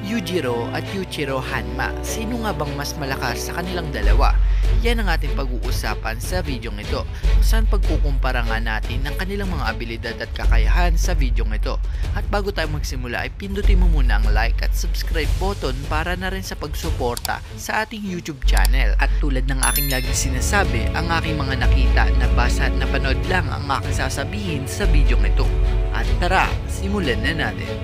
Yujiro at Yuichiro Hanma, sino nga bang mas malakas sa kanilang dalawa? Yan ang ating pag-uusapan sa videong ito, kung saan pagkukumpara nga natin ng kanilang mga abilidad at kakayahan sa videong ito. At bago tayo magsimula ay pindutin mo muna ang like at subscribe button para na rin sa pagsuporta sa ating YouTube channel. At tulad ng aking laging sinasabi, ang aking mga nakita, nabasa at napanood lang ang aking sasabihin sa videong ito. At tara, simulan na natin.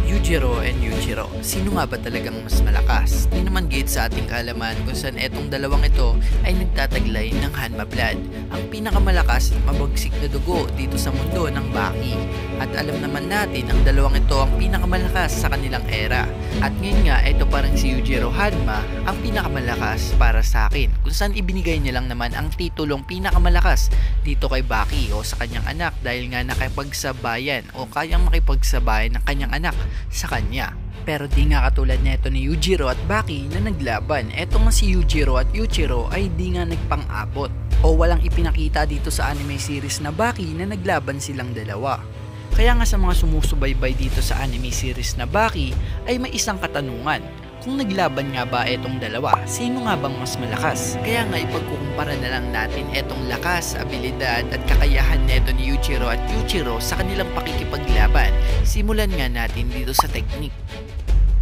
Yujiro and Yuichiro, sino nga ba talagang mas malakas? Di naman gate sa ating kaalaman kung saan etong dalawang ito ay nagtataglay ng Hanma Blood, ang pinakamalakas at mabagsik na dugo dito sa mundo ng Baki. At alam naman natin ang dalawang ito ang pinakamalakas sa kanilang era. At ngayon nga, ito parang si Yujiro Hanma ang pinakamalakas para sa akin, kung saan ibinigay niya lang naman ang titulong pinakamalakas dito kay Baki o sa kanyang anak dahil nga nakipagsabayan o kayang makipagsabayan ng kanyang anak sa kanya. Pero di nga katulad nito ni Yujiro at Baki na naglaban. Eto nga si Yujiro at Yuichiro ay di nga nagpang-abot o walang ipinakita dito sa anime series na Baki na naglaban silang dalawa. Kaya nga sa mga sumusubaybay dito sa anime series na Baki ay may isang katanungan. Kung naglaban nga ba etong dalawa, sino nga bang mas malakas? Kaya nga ipagkukumpara na lang natin etong lakas, abilidad at kakayahan neto ni Yuichiro at Yuichiro sa kanilang pakikipaglaban. Simulan nga natin dito sa technique.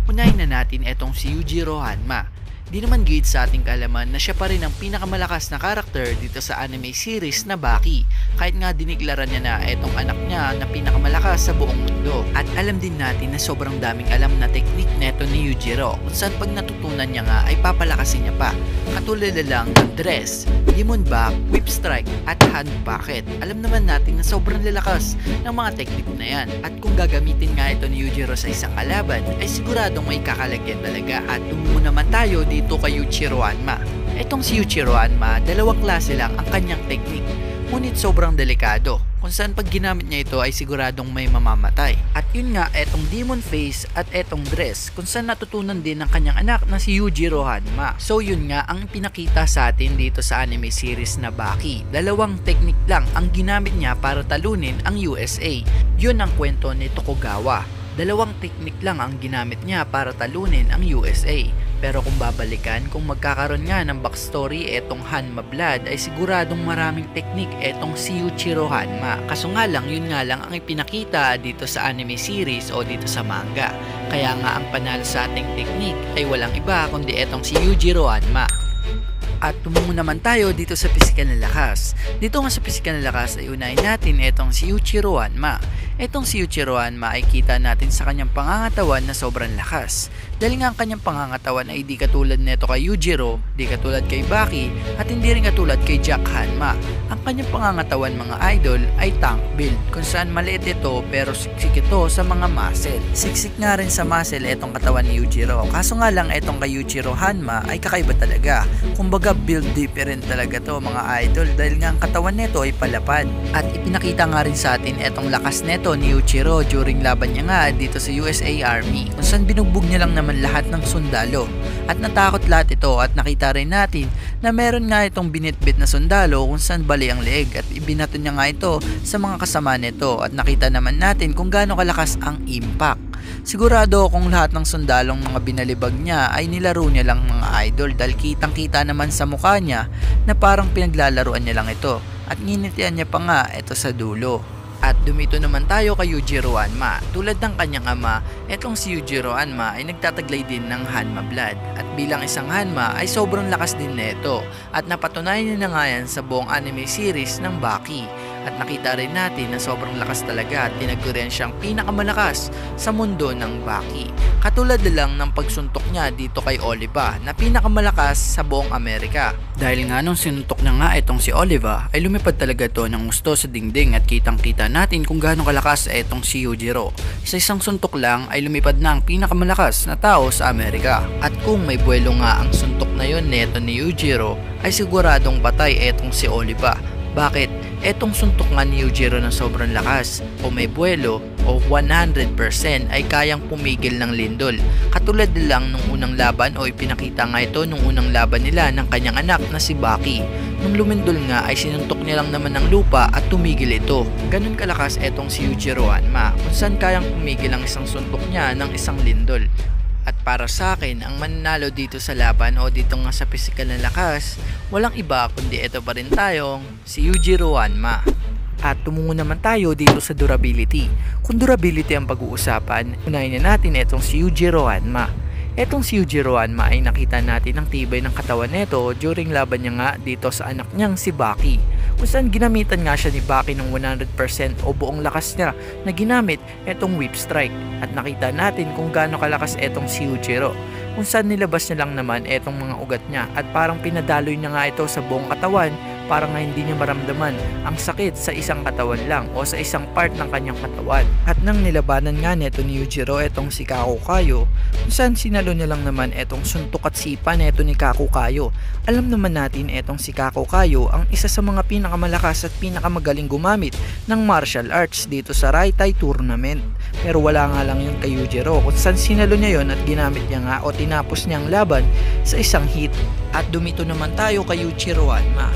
Unahin na natin etong si Yujiro Hanma. Di naman gate sa ating kaalaman na siya pa rin ang pinakamalakas na karakter dito sa anime series na Baki, kahit nga diniklaran niya na etong anak niya na pinakamalakas sa buong mundo. At alam din natin na sobrang daming alam na teknik neto ni Yujiro, kung saan pag natutunan niya nga ay papalakasin niya pa. Katulad na lang ng dress, demon back, whip strike at hand pocket. Alam naman natin na sobrang lalakas ng mga teknik na yan. At kung gagamitin nga ito ni Yujiro sa isang kalaban ay siguradong may kakalagyan talaga. At tumungo naman tayo dito kay Yuichiro Hanma. Etong si Yuichiro Hanma, dalawang klase lang ang kanyang teknik, ngunit sobrang delikado, kung saan pag ginamit niya ito ay siguradong may mamamatay. At yun nga, etong demon face at etong dress, kung saan natutunan din ng kanyang anak na si Yujiro Hanma. So yun nga ang pinakita sa atin dito sa anime series na Baki. Dalawang teknik lang ang ginamit niya para talunin ang USA. Yun ang kwento ni Tokugawa. Dalawang teknik lang ang ginamit niya para talunin ang USA. Pero kung babalikan, kung magkakaroon nga ng backstory etong Hanma Blood ay siguradong maraming teknik etong si Yuichiro Hanma. Kaso nga lang, yun nga lang ang ipinakita dito sa anime series o dito sa manga. Kaya nga ang panalo sa ating teknik ay walang iba kundi etong si Yujiro Hanma. At tumungo naman tayo dito sa pisikal na lakas. Dito nga sa pisikal na lakas ay unahin natin etong si Yuichiro Hanma. Etong si Yuichiro Hanma ay kita natin sa kanyang pangangatawan na sobrang lakas. Dahil nga ang kanyang pangangatawan ay di katulad neto kay Yujiro, di katulad kay Baki, at hindi rin katulad kay Jack Hanma. Ang kanyang pangangatawan mga idol ay tank build, kung saan maliit ito pero siksik ito sa mga muscle. Siksik nga rin sa muscle etong katawan ni Yujiro. Kaso nga lang etong kay Yuichiro Hanma ay kakaiba talaga. Kumbaga build different talaga to mga idol dahil nga ang katawan neto ay palapad. At ipinakita nga rin sa atin etong lakas neto ni Yuichiro during laban niya nga dito sa USA Army, kung saan binugbog niya lang naman lahat ng sundalo. At natakot lahat ito at nakita rin natin na meron nga itong binitbit na sundalo kung saan bali ang leeg at ibinato niya nga ito sa mga kasama nito at nakita naman natin kung gaano kalakas ang impact. Sigurado kung lahat ng sundalong mga binalibag niya ay nilaro niya lang mga idol dahil kitang kita naman sa mukha niya na parang pinaglalaruan niya lang ito at nginitian niya pa nga ito sa dulo. At dumito naman tayo kay Yujiro Hanma. Tulad ng kanyang ama, etong si Yujiro Hanma ay nagtataglay din ng Hanma Blood. At bilang isang Hanma ay sobrang lakas din neto. At napatunayan niya na nga yan sa buong anime series ng Baki. At nakita rin natin na sobrang lakas talaga at tinagurian siyang pinakamalakas sa mundo ng Baki. Katulad na lang ng pagsuntok niya dito kay Oliva na pinakamalakas sa buong Amerika. Dahil nga nung sinuntok na nga itong si Oliva ay lumipad talaga to ng gusto sa dingding at kitang kita natin kung gaano kalakas itong si Yujiro. Sa isang suntok lang ay lumipad na ang pinakamalakas na tao sa Amerika. At kung may buwelo nga ang suntok na yon neto ni Yujiro ay siguradong patay itong si Oliva. Bakit? Etong suntok nga ni Yujiro ng sobrang lakas o may buwelo o 100% ay kayang pumigil ng lindol. Katulad lang nung unang laban o ipinakita nga ito nung unang laban nila ng kanyang anak na si Baki. Nung lumindol nga ay sinuntok niya lang naman ng lupa at tumigil ito. Ganun kalakas etong si Yujiro Hanma kung saan kayang pumigil ang isang suntok niya ng isang lindol. para sa akin, ang mananalo dito sa laban o dito nga sa physical na lakas, walang iba kundi ito pa rin tayong si Yujiro Hanma. At tumungo naman tayo dito sa durability. Kung durability ang pag-uusapan, unahin na natin itong si Yujiro Hanma. Etong si Yujiro Hanma ay nakita natin ang tibay ng katawan nito during laban niya nga dito sa anak niyang si Baki, kung saan ginamitan nga siya ni Baki ng 100% o buong lakas niya na ginamit etong whip strike, at nakita natin kung gaano kalakas etong si Yujiro, kung saan nilabas niya lang naman etong mga ugat niya at parang pinadaloy niya nga ito sa buong katawan para nga hindi niya maramdaman ang sakit sa isang katawan lang o sa isang part ng kanyang katawan. At nang nilabanan nga neto ni Yujiro etong si Kakukayo, kung saan sinalo niya lang naman etong suntok at sipa neto ni Kakukayo. Alam naman natin etong si Kakukayo ang isa sa mga pinakamalakas at pinakamagaling gumamit ng martial arts dito sa Raitai tournament. Pero wala nga lang yun kay Yujiro, kung saan sinalo niya yon at ginamit niya nga o tinapos niya ang laban sa isang hit. At dumito naman tayo kay Yujiro Hanma.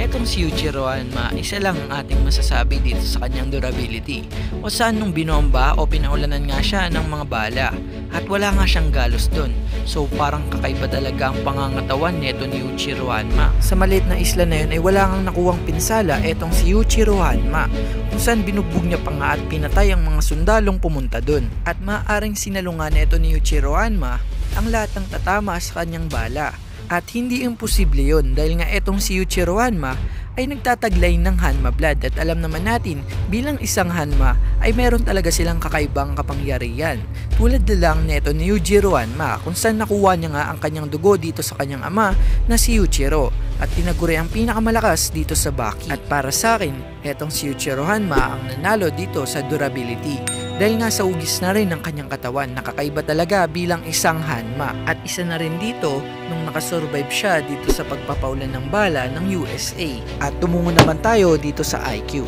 Etong si Yujiro Hanma, isa lang ang ating masasabi dito sa kanyang durability, o saan nung binomba o pinaulanan nga siya ng mga bala at wala nga siyang galos dun. So parang kakaiba talaga ang pangangatawan neto ni Yujiro Hanma. Sa maliit na isla na yun ay wala kang nakuwang pinsala etong si Yujiro Hanma, kung saan binugbog niya pa nga at pinatay ang mga sundalong pumunta dun. At maaaring sinalungan neto ni Yujiro Hanma ang lahat ng tatama sa kanyang bala. At hindi imposible yon dahil nga etong si Yujiro Hanma ay nagtataglay ng Hanma blood, at alam naman natin bilang isang Hanma ay meron talaga silang kakaibang kapangyarihan. Tulad na lang neto ni Yujiro Hanma, kung saan nakuha niya nga ang kanyang dugo dito sa kanyang ama na si Yujiro at tinaguri ang pinakamalakas dito sa Baki. At para sa akin, etong si Yujiro Hanma ang nanalo dito sa durability dahil nga sa ugis na rin ng kanyang katawan, nakakaiba talaga bilang isang Hanma. At isa na rin dito nung nakasurvive siya dito sa pagpapaulan ng bala ng USA. At tumungo naman tayo dito sa IQ.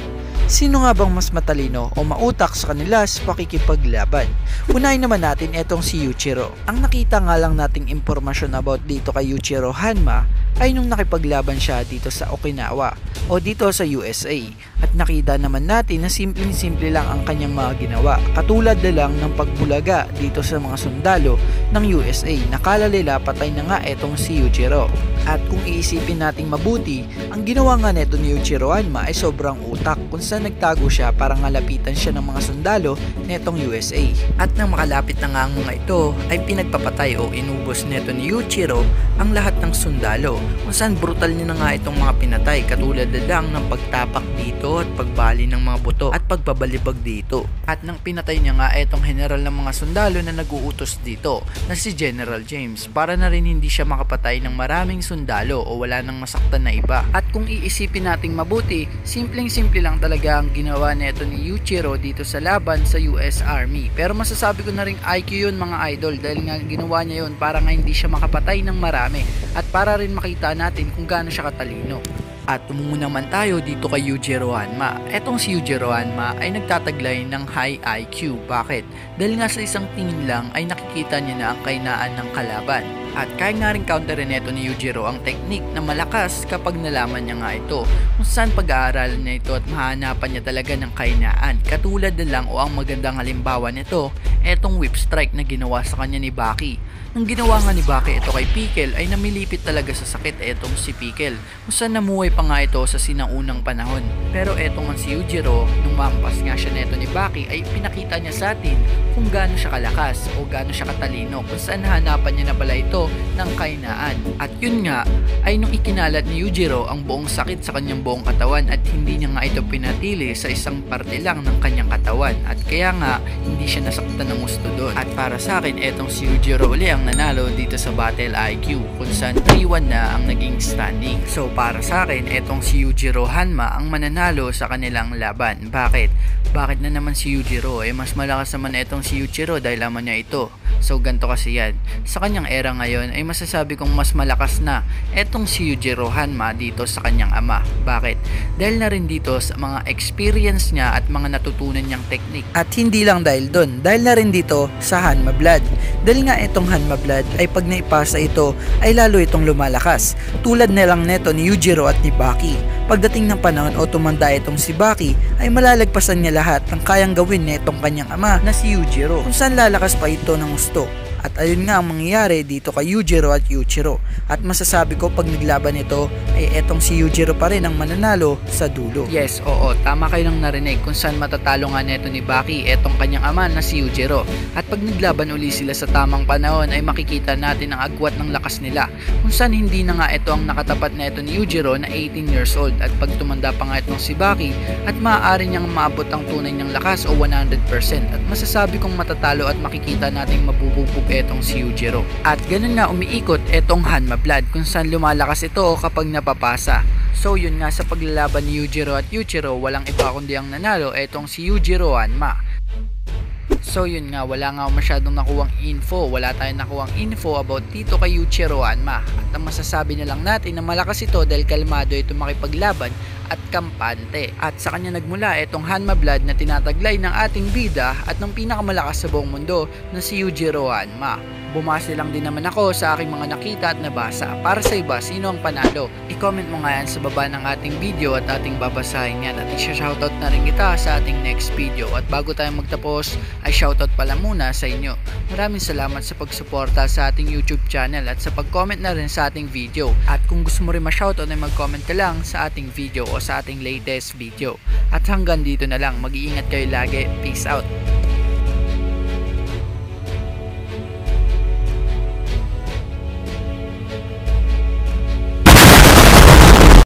Sino nga bang mas matalino o mautak sa kanila sa pakikipaglaban? Unahin naman natin etong si Yujiro. Ang nakita nga lang nating impormasyon about dito kay Yujiro Hanma ay nung nakipaglaban siya dito sa Okinawa o dito sa USA, at nakita naman natin na simple-simple lang ang kanyang mga ginawa, katulad na lang ng pagbulaga dito sa mga sundalo ng USA. Nakala nila patay na nga etong si Yujiro. At kung iisipin nating mabuti, ang ginawa nga neto ni Yujiro Hanma ay sobrang utak, kung saan nagtago siya para ngalapitan siya ng mga sundalo netong USA. At nang makalapit na nga ang mga ito ay pinagpapatay o inubos neto ni Yujiro ang lahat ng sundalo, kung saan brutal niya na nga itong mga pinatay, katulad na lang ng pagtapak dito at pagbali ng mga buto at pagbabalibag dito. At nang pinatay niya nga itong general ng mga sundalo na naguutos dito na si General James, para na rin hindi siya makapatay ng maraming sundalo o wala nang masaktan na iba. At kung iisipin nating mabuti, simpleng-simple lang talaga ang ginawa nito ni Yujiro dito sa laban sa US Army. Pero masasabi ko na rin IQ yun mga idol, dahil nga ginawa niya yun para nga hindi siya makapatay ng marami at para rin makita natin kung gaano siya katalino. At tumungo naman tayo dito kay Yujiro Hanma. Etong si Yujiro Hanma ay nagtataglay ng high IQ. Bakit? Dahil nga sa isang tingin lang ay nakikita niya na ang kainaan ng kalaban. At kaya nga rin counterin neto ni Yujiro ang technique na malakas kapag nalaman niya nga ito, kung saan pag-aaralan niya ito at mahanapan niya talaga ng kainaan. Katulad na lang o ang magandang halimbawa nito, etong whip strike na ginawa sa kanya ni Baki. Nung ginawa nga ni Baki ito kay Pickle ay namilipit talaga sa sakit etong si Pickle, kung saan namuhay pa nga ito sa sinaunang panahon. Pero etong nga si Yujiro, nung mampas nga siya neto ni Baki ay pinakita niya sa atin kung gaano siya kalakas o gaano siya katalino, kung saan hanapan niya na pala ito ng kainaan. At yun nga ay nung ikinalat ni Yujiro ang buong sakit sa kanyang buong katawan at hindi niya nga ito pinatili sa isang parte lang ng kanyang katawan, at kaya nga hindi siya nasaktan ng gusto doon. At para sa akin etong si Yujiro uli ang nanalo dito sa Battle IQ, kung saan 3-1 na ang naging standing. So para sa akin etong si Yujiro Hanma ang mananalo sa kanilang laban. Bakit? Bakit na naman si Yujiro? Mas malakas naman etong si Yujiro dahil laman niya ito. So ganito kasi yan, sa kanyang era ngayon ay masasabi kong mas malakas na etong si Yujiro Hanma dito sa kanyang ama. Bakit? Dahil na rin dito sa mga experience niya at mga natutunan niyang technique. At hindi lang dahil doon, dahil na rin dito sa Hanma blood. Dahil nga itong Hanma blood ay pag naipasa ito ay lalo itong lumalakas, tulad na lang neto ni Yujiro at ni Baki. Pagdating ng panahon o tumanda itong si Baki ay malalagpasan niya lahat ng kayang gawin netong kanyang ama na si Yujiro, kung saan lalakas pa ito ng gusto. At ayun nga ang mangyayari dito kay Yujiro at Yuichiro. At masasabi ko pag naglaban ito ay etong si Yujiro pa rin ang mananalo sa dulo. Yes, oo, tama kayo nang narinig kung saan matatalo nga neto ni Baki etong kanyang ama na si Yujiro. At pag naglaban uli sila sa tamang panahon ay makikita natin ang agwat ng lakas nila, kung saan hindi na nga ito ang nakatapat na ito ni Yujiro na 18 years old. At pag tumanda pa nga itong si Baki at maaari niyang maabot ang tunay niyang lakas o 100%. At masasabi kong matatalo at makikita nating mabubugbog etong si Yujiro. At ganun nga umiikot etong Hanma Blood kung saan lumalakas ito kapag napapasa. So yun nga, sa paglalaban ni Yujiro at Yuichiro, walang iba kundi ang nanalo etong si Yujiro Hanma. So yun nga, wala nga masyadong nakuwang info, wala tayong nakuwang info about dito kay Yuichiro Hanma. At ang masasabi na lang natin na malakas ito dahil kalmado ito makipaglaban at kampante. At sa kanya nagmula itong Hanma Blood na tinataglay ng ating bida at ng pinakamalakas sa buong mundo na si Yujiro Hanma. Bumase lang din naman ako sa aking mga nakita at nabasa. Para sa iba, sino ang panalo? I-comment mo nga yan sa baba ng ating video at ating babasahin yan. At i-shoutout na rin kita sa ating next video. At bago tayo magtapos, ay shoutout pala muna sa inyo. Maraming salamat sa pagsuporta sa ating YouTube channel at sa pag-comment na rin sa ating video. At kung gusto mo rin ma-shoutout ay mag-comment ka lang sa ating video o sa ating latest video. At hanggang dito na lang, mag-iingat kayo lagi. Peace out!